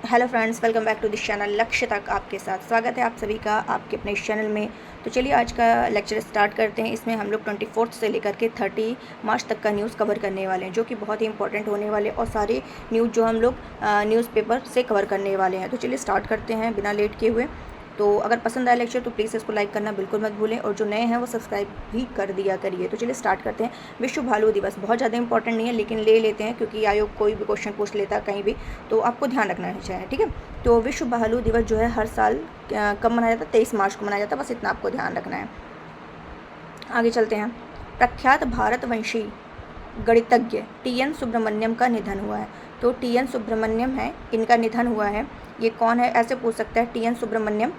Hello friends, welcome back to this channel. लक्ष्य तक आपके साथ स्वागत है आप सभी का आपके अपने इस चैनल में। तो चलिए आज का लेक्चर स्टार्ट करते हैं। इसमें हम लोग 24 से लेकर के 30 मार्च तक का न्यूज़ कवर करने वाले हैं, जो कि बहुत ही इंपॉर्टेंट होने वाले और सारे न्यूज़ जो हम लोग न्यूज़पेपर से कवर करने वाले हैं। तो चलिए स्टार्ट करते हैं बिना लेट किए हुए। तो अगर पसंद आए लेक्चर तो प्लीज़ इसको लाइक करना बिल्कुल मत भूलें, और जो नए हैं वो सब्सक्राइब भी कर दिया करिए। तो चलिए स्टार्ट करते हैं। विश्व भालू दिवस बहुत ज़्यादा इंपॉर्टेंट नहीं है, लेकिन ले लेते हैं क्योंकि आयोग कोई भी क्वेश्चन पूछ लेता है कहीं भी, तो आपको ध्यान रखना चाहिए, ठीक है। तो विश्व भालू दिवस जो है हर साल कब मनाया जाता है? 23 मार्च को मनाया जाता है। बस इतना आपको ध्यान रखना है। आगे चलते हैं। प्रख्यात भारतवंशी गणितज्ञ टी.एन. सुब्रमण्यम का निधन हुआ है। तो टी.एन. सुब्रमण्यम है, इनका निधन हुआ है। ये कौन है ऐसे पूछ सकता है। टी.एन. सुब्रमण्यम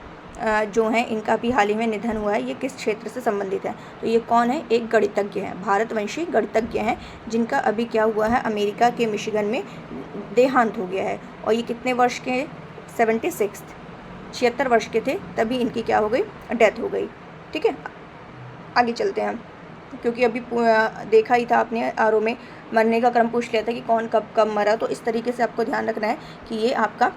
जो है इनका भी हाल ही में निधन हुआ है। ये किस क्षेत्र से संबंधित है? तो ये कौन है? एक गणितज्ञ हैं, भारतवंशी गणितज्ञ हैं, जिनका अभी क्या हुआ है, अमेरिका के मिशिगन में देहांत हो गया है। और ये कितने वर्ष के? 76, 76 वर्ष के थे, तभी इनकी क्या हो गई? डेथ हो गई, ठीक है। आगे चलते हैं, क्योंकि अभी देखा ही था आपने आरओ में मरने का क्रम पूछ लिया था कि कौन कब कब मरा। तो इस तरीके से आपको ध्यान रखना है कि ये आपका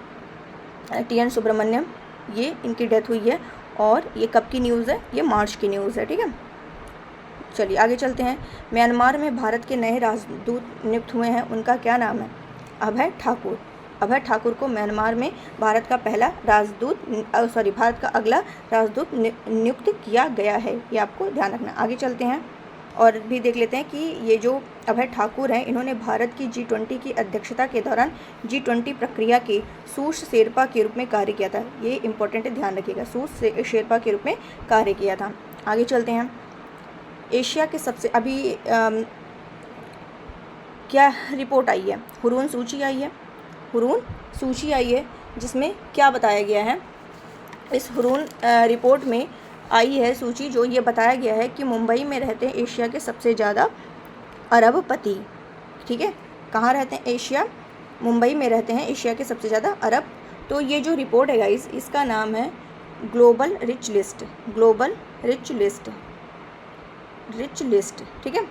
टी.एन. सुब्रमण्यम, ये इनकी डेथ हुई है। और ये कब की न्यूज़ है? ये मार्च की न्यूज़ है, ठीक है। चलिए आगे चलते हैं। म्यांमार में भारत के नए राजदूत नियुक्त हुए हैं, उनका क्या नाम है? अभय ठाकुर। अभय ठाकुर को म्यांमार में भारत का पहला राजदूत भारत का अगला राजदूत नियुक्त किया गया है। ये आपको ध्यान रखना। आगे चलते हैं और भी देख लेते हैं कि ये जो अभय ठाकुर हैं, इन्होंने भारत की G20 की अध्यक्षता के दौरान G20 प्रक्रिया के सूस शेरपा के रूप में कार्य किया था। ये इंपॉर्टेंट है, ध्यान रखिएगा। सूस शेरपा के रूप में कार्य किया था। आगे चलते हैं। एशिया के सबसे अभी क्या रिपोर्ट आई है? हुरून सूची आई है। हुरून सूची आई है, जिसमें क्या बताया गया है? इस हुरून रिपोर्ट में आई है सूची, जो ये बताया गया है कि मुंबई में रहते हैं एशिया के सबसे ज़्यादा अरबपति, ठीक है। कहाँ रहते हैं? एशिया, मुंबई में रहते हैं एशिया के सबसे ज़्यादा अरब। तो ये जो रिपोर्ट है गाइस, इसका नाम है global rich list. Global rich list, ठीक है।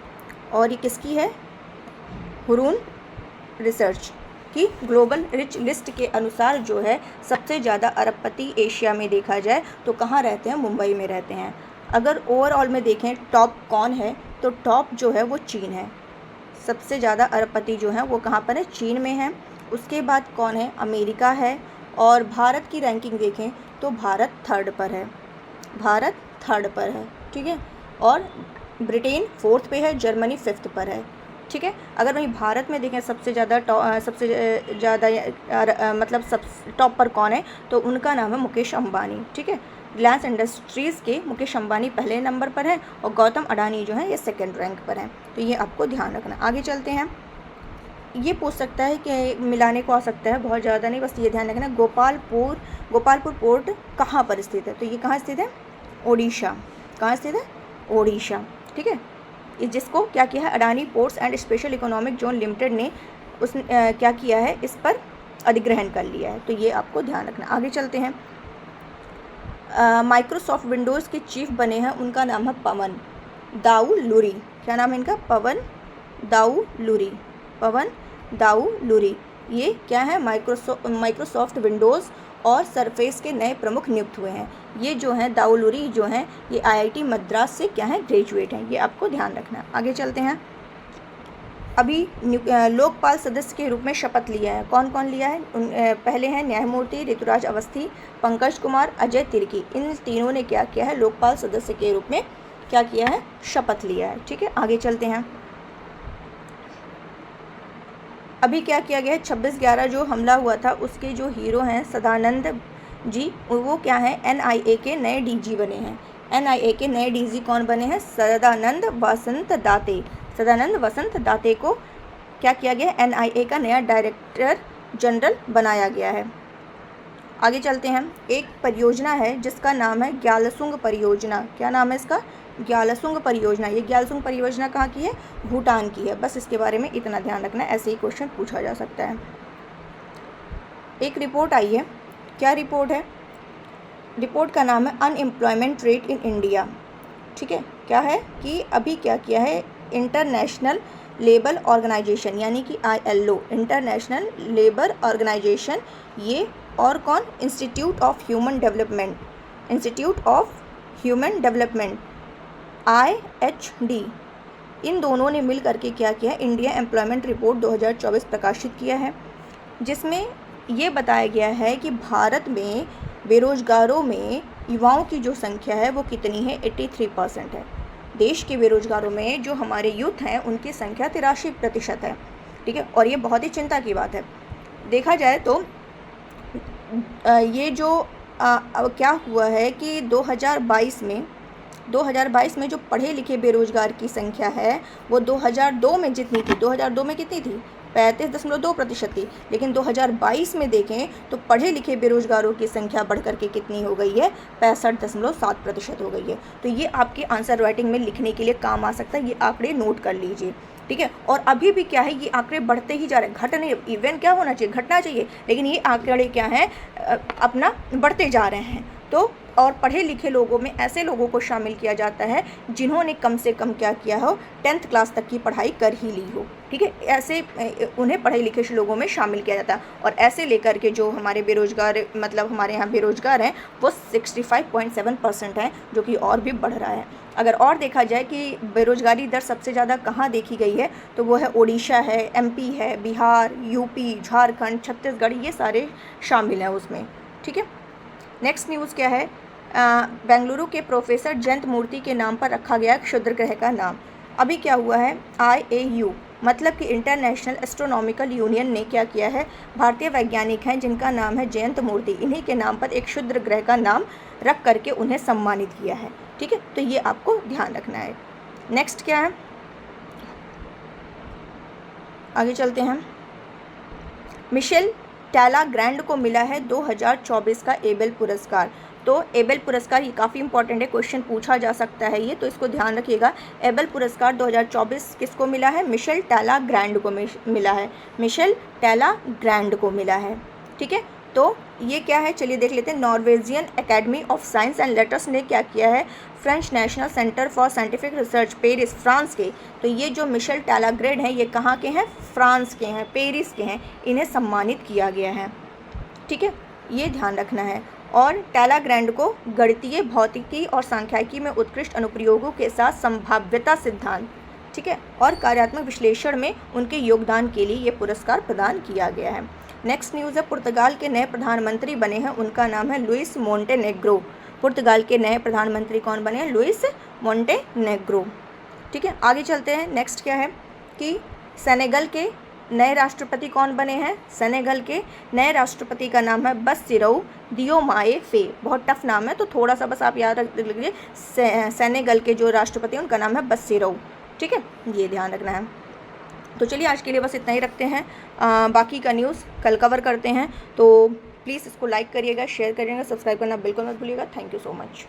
और ये किसकी है? हुरून रिसर्च की ग्लोबल रिच लिस्ट के अनुसार जो है सबसे ज़्यादा अरबपति एशिया में देखा जाए तो कहाँ रहते हैं? मुंबई में रहते हैं। अगर ओवरऑल में देखें टॉप कौन है, तो टॉप जो है वो चीन है। सबसे ज़्यादा अरबपति जो हैं वो कहाँ पर है? चीन में है। उसके बाद कौन है? अमेरिका है। और भारत की रैंकिंग देखें तो भारत थर्ड पर है। भारत थर्ड पर है, ठीक है। और ब्रिटेन फोर्थ पे है, जर्मनी फिफ्थ पर है, ठीक है। अगर वहीं भारत में देखें सबसे ज़्यादा मतलब सब टॉप पर कौन है, तो उनका नाम है मुकेश अंबानी, ठीक है। रिलायंस इंडस्ट्रीज़ के मुकेश अंबानी पहले नंबर पर है और गौतम अडानी जो है ये सेकंड रैंक पर है। तो ये आपको ध्यान रखना। आगे चलते हैं। ये पूछ सकता है कि मिलाने को आ सकता है, बहुत ज़्यादा नहीं, बस ये ध्यान रखना। गोपालपुर पोर्ट कहाँ पर स्थित है? तो ये कहाँ स्थित है? ओडिशा। कहाँ स्थित है? ओडिशा, ठीक है। जिसको क्या किया है? Adani ports and special economic zone limited ने क्या किया है? इस पर अधिग्रहण कर लिया है। तो ये आपको ध्यान रखना। आगे चलते हैं। माइक्रोसॉफ्ट विंडोज़ के चीफ बने हैं, उनका नाम है पवन दाऊ लुरी। क्या नाम है इनका? पवन दाऊ लुरी। ये क्या है? माइक्रोसॉफ्ट विंडोज़ और सरफेस के नए प्रमुख नियुक्त हुए हैं। ये जो हैं दाऊ लुरी जो हैं, ये IIT मद्रास से क्या है? ग्रेजुएट हैं। ये आपको ध्यान रखना। आगे चलते हैं। अभी लोकपाल सदस्य के रूप में शपथ लिया है। कौन कौन लिया है? पहले हैं न्यायमूर्ति ऋतुराज अवस्थी, पंकज कुमार, अजय तिर्की। इन तीनों ने क्या किया है? लोकपाल सदस्य के रूप में क्या किया है? शपथ लिया है, ठीक है। आगे चलते हैं। अभी क्या किया गया है? 26/11 जो हमला हुआ था, उसके जो हीरो हैं सदानंद जी, वो क्या है? NIA के नए DG बने हैं। NIA के नए DG कौन बने हैं? सदानंद वसंत दाते को क्या किया गया है? NIA का नया डायरेक्टर जनरल बनाया गया है। आगे चलते हैं। एक परियोजना है जिसका नाम है ग्यालसूंग परियोजना। क्या नाम है इसका? ग्यालसूंग परियोजना। ये ग्यालसूंग परियोजना कहाँ की है? भूटान की है। बस इसके बारे में इतना ध्यान रखना, ऐसे ही क्वेश्चन पूछा जा सकता है। एक रिपोर्ट आई है। क्या रिपोर्ट है? रिपोर्ट का नाम है अनएम्प्लॉयमेंट रेट इन इंडिया, ठीक है। क्या है कि अभी क्या किया है? इंटरनेशनल लेबर ऑर्गेनाइजेशन यानी कि ILO, इंटरनेशनल लेबर ऑर्गेनाइजेशन, ये और कौन, institute of human development, IHD, इन दोनों ने मिल करके क्या किया, इंडिया एम्प्लॉयमेंट रिपोर्ट 2024 प्रकाशित किया है, जिसमें ये बताया गया है कि भारत में बेरोजगारों में युवाओं की जो संख्या है वो कितनी है, 83% है। देश के बेरोजगारों में जो हमारे यूथ हैं उनकी संख्या 83% है, ठीक है। और ये बहुत ही चिंता की बात है। देखा जाए तो ये जो क्या हुआ है कि 2022 में जो पढ़े लिखे बेरोजगार की संख्या है वो 2002 में जितनी थी, 2002 में कितनी थी, 35.2% थी, लेकिन 2022 में देखें तो पढ़े लिखे बेरोजगारों की संख्या बढ़ करके कितनी हो गई है, 65.7% हो गई है। तो ये आपके आंसर राइटिंग में लिखने के लिए काम आ सकता है, ये आंकड़े नोट कर लीजिए, ठीक है। और अभी भी क्या है, ये आंकड़े बढ़ते ही जा रहे हैं, घट नहीं, इवन क्या होना चाहिए, घटना चाहिए, लेकिन ये आंकड़े क्या हैं, अपना बढ़ते जा रहे हैं। तो और पढ़े लिखे लोगों में ऐसे लोगों को शामिल किया जाता है जिन्होंने कम से कम क्या किया हो, 10th क्लास तक की पढ़ाई कर ही ली हो, ठीक है। ऐसे उन्हें पढ़े लिखे लोगों में शामिल किया जाता है। और ऐसे लेकर के जो हमारे बेरोजगार, मतलब हमारे यहाँ बेरोजगार हैं वो 65.7% हैं, जो कि और भी बढ़ रहा है। अगर और देखा जाए कि बेरोजगारी दर सबसे ज़्यादा कहाँ देखी गई है, तो वो है ओडिशा है, MP है, बिहार, UP, झारखंड, छत्तीसगढ़, ये सारे शामिल हैं उसमें, ठीक है। नेक्स्ट न्यूज़ क्या है, बेंगलुरु के प्रोफेसर जयंत मूर्ति के नाम पर रखा गया क्षुद्र ग्रह का नाम। अभी क्या हुआ है, IAU मतलब कि इंटरनेशनल एस्ट्रोनॉमिकल यूनियन ने क्या किया है, भारतीय वैज्ञानिक हैं जिनका नाम है जयंत मूर्ति, इन्हीं के नाम पर एक क्षुद्र ग्रह का नाम रख करके उन्हें सम्मानित किया है, ठीक है। तो ये आपको ध्यान रखना है। नेक्स्ट क्या है, आगे चलते हैं। मिशेल टैलाग्रैंड को मिला है 2024 का एबेल पुरस्कार। तो एबेल पुरस्कार ये काफ़ी इंपॉर्टेंट है, क्वेश्चन पूछा जा सकता है ये, तो इसको ध्यान रखिएगा। एबेल पुरस्कार 2024 किसको मिला है, मिशेल टैलाग्रैंड को मिला है, मिशेल टैलाग्रैंड को मिला है, ठीक है। तो ये क्या है, चलिए देख लेते हैं। Norwegian academy of science and letters ने क्या किया है, French national centre for scientific research Paris, France के, तो ये जो मिशेल टैलाग्रैंड हैं ये कहाँ के हैं, फ्रांस के हैं, पेरिस के हैं, इन्हें सम्मानित किया गया है, ठीक है, ये ध्यान रखना है। और टैलाग्रैंड को गणितीय, भौतिकी और सांख्यिकी में उत्कृष्ट अनुप्रयोगों के साथ संभाव्यता सिद्धांत, ठीक है, और कार्यात्मक विश्लेषण में उनके योगदान के लिए ये पुरस्कार प्रदान किया गया है। नेक्स्ट न्यूज़ है, पुर्तगाल के नए प्रधानमंत्री बने हैं, उनका नाम है लुइस मोंटेनेग्रो। पुर्तगाल के नए प्रधानमंत्री कौन बने हैं, लुइस मोंटेनेग्रो, ठीक है। आगे चलते हैं। नेक्स्ट क्या है कि सेनेगल के नए राष्ट्रपति कौन बने हैं, सेनेगल के नए राष्ट्रपति का नाम है बसिरऊ दियोमाए फे। बहुत टफ नाम है, तो थोड़ा सा बस आप याद रख लीजिए, सेनेगल के जो राष्ट्रपति हैं उनका नाम है बसिरऊ, ठीक है, ये ध्यान रखना है। तो चलिए आज के लिए बस इतना ही रखते हैं, बाकी का न्यूज़ कल कवर करते हैं। तो प्लीज़ इसको लाइक करिएगा, शेयर करिएगा, सब्सक्राइब करना बिल्कुल मत भूलिएगा। Thank you so much.